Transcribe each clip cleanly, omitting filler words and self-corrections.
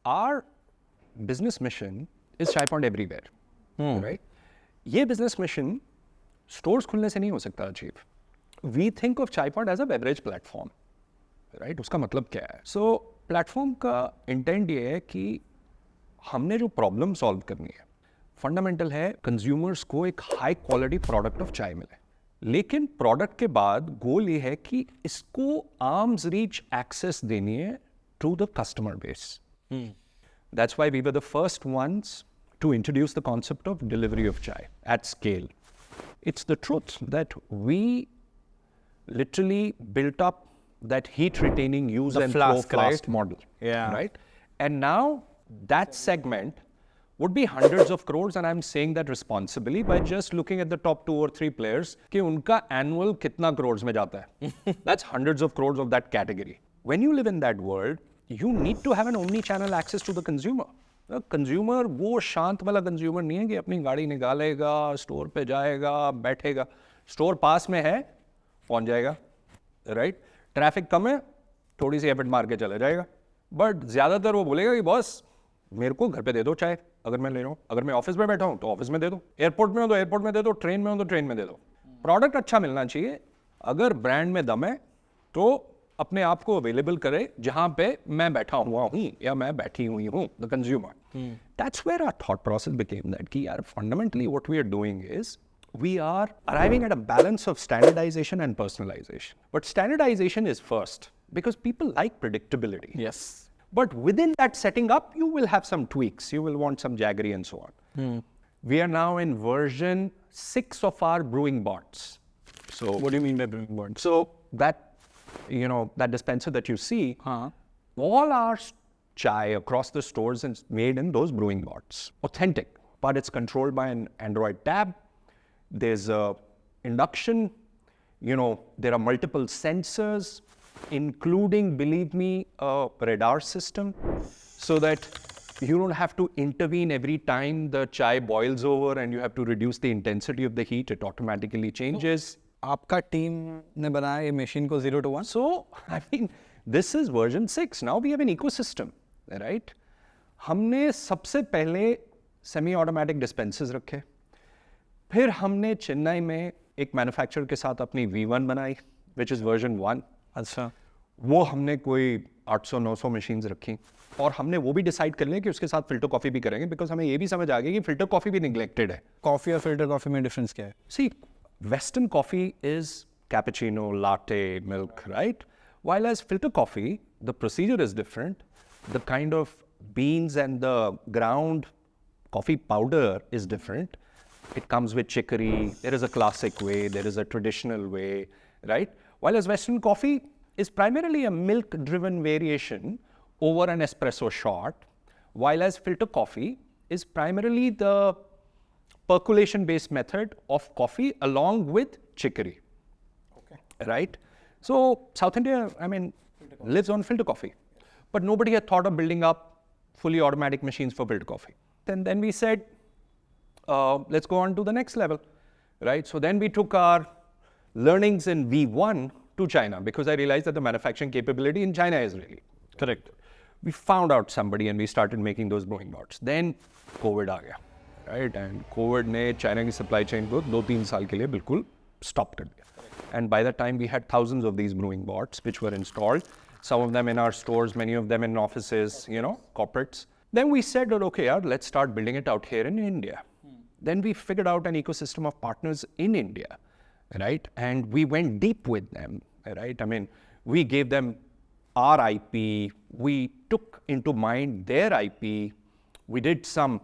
our business mission is Chai Point everywhere, right? ये business mission stores खुलने से नहीं हो सकता achieve. We think of Chai Point as a beverage platform, right? उसका मतलब क्या है? So platform का intent ये है कि हमने जो problem solve करनी है, fundamental है consumers को एक high quality product of chai मिले. लेकिन product के बाद goal ये है कि इसको arm's reach access देनी है to the customer base. That's why we were the first ones to introduce the concept of delivery of chai at scale. It's the truth that we literally built up that heat retaining use The and flask, flow flask right? model. Yeah. Right? And now that segment would be hundreds of crores, and I'm saying that responsibly by just looking at the top 2 or 3 players कि उनका annual कितना crores में जाता है. That's hundreds of crores of that category. When you live in that world, you need to have an omni-channel access to the consumer. Consumer वो शांत वाला consumer नहीं है कि अपनी गाड़ी निकालेगा, स्टोर पे जाएगा, बैठेगा. स्टोर पास में है, पहुंच जाएगा, राइट? ट्रैफिक कम है, थोड़ी सी एफर्ट मार के चला जाएगा. बट ज़्यादातर वो बोलेगा कि बॉस मेरे को घर पे दे दो चाय, अगर मैं ले रहा हूँ. अगर मैं ऑफिस में बैठा हूँ तो ऑफिस में दे दो, एयरपोर्ट में हो तो एयरपोर्ट में दे दो, ट्रेन में हो तो ट्रेन में दे दो. प्रोडक्ट अच्छा मिलना चाहिए. अगर ब्रांड में दम है तो अपने आप को अवेलेबल करे जहां पे मैं बैठा हुआ हूं या मैं बैठी हुई हूं, the consumer. That's where our thought process became that कि यार fundamentally what we are doing is we are arriving at a balance of standardization and personalization. But standardization is first because people like predictability. Yes. But within that setting up, you will have some tweaks. You will want some jaggery and so on. We are now in version 6 of our brewing bots. So What do you mean by brewing boards? so that, you know, that dispenser that you see, all our chai across the stores is made in those brewing bots. Authentic, but it's controlled by an Android tab. There's a induction, you know, there are multiple sensors, including, believe me, a radar system, so that you don't have to intervene every time the chai boils over and you have to reduce the intensity of the heat. It automatically changes. आपका team ने बनाया ये machine को 0 to 1? So, I mean, this is version 6. Now we have an ecosystem, right? हमने सबसे पहले semi automatic dispensers रखे. फिर हमने चेन्नई में एक मैन्युफैक्चरर के साथ अपनी V1 बनाई, which is version 1. अच्छा. वो हमने कोई 800-900 मशीन्स रखी और हमने वो भी डिसाइड कर लिया कि उसके साथ फिल्टर कॉफ़ी भी करेंगे, बिकॉज हमें ये भी समझ आ गया कि फिल्टर कॉफ़ी भी निगलेक्टेड है. कॉफ़ी और फिल्टर कॉफ़ी में डिफरेंस क्या है? See, Western coffee is cappuccino, latte, milk, right? While as filter coffee, the procedure is different. The kind of beans and the ground coffee powder is different. It comes with chicory. There is a classic way, there is a traditional way, right? While as Western coffee is primarily a milk-driven variation over an espresso shot, while as filter coffee is primarily the percolation-based method of coffee along with chicory. Okay. Right? So South India, I mean, lives on filter coffee. But nobody had thought of building up fully automatic machines for filter coffee. And then we said, let's go on to the next level. Right? So then we took our learnings in V1 to China because I realized that the manufacturing capability in China is really correct. We found out somebody and we started making those brewing bots. Then COVID आ गया. Right? And COVID ने China की supply chain को 2-3 साल के लिए बिल्कुल stop कर दिया. And by the time we had thousands of these brewing bots which were installed, some of them in our stores, many of them in offices, you know, corporates. Then we said, oh, okay, yaar, let's start building it out here in India. Then we figured out an ecosystem of partners in India, right? And we went deep with them, right? I mean, we gave them our IP, we took into mind their IP, we did some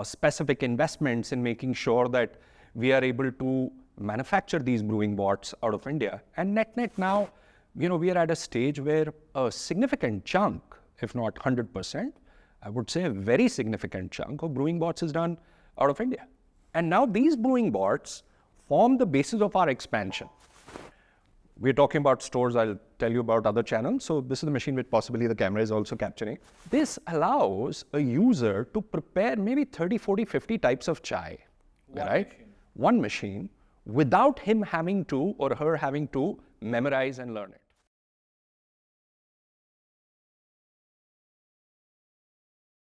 specific investments in making sure that we are able to manufacture these brewing bots out of India. And net now, you know, we are at a stage where a significant chunk, if not 100%, I would say a very significant chunk of brewing bots is done out of India. And now these brewing bots form the basis of our expansion. We're talking about stores, I'll tell you about other channels. So this is the machine which possibly the camera is also capturing. This allows a user to prepare maybe 30, 40, 50 types of chai, right? One machine, without him having to or her having to memorize and learn it.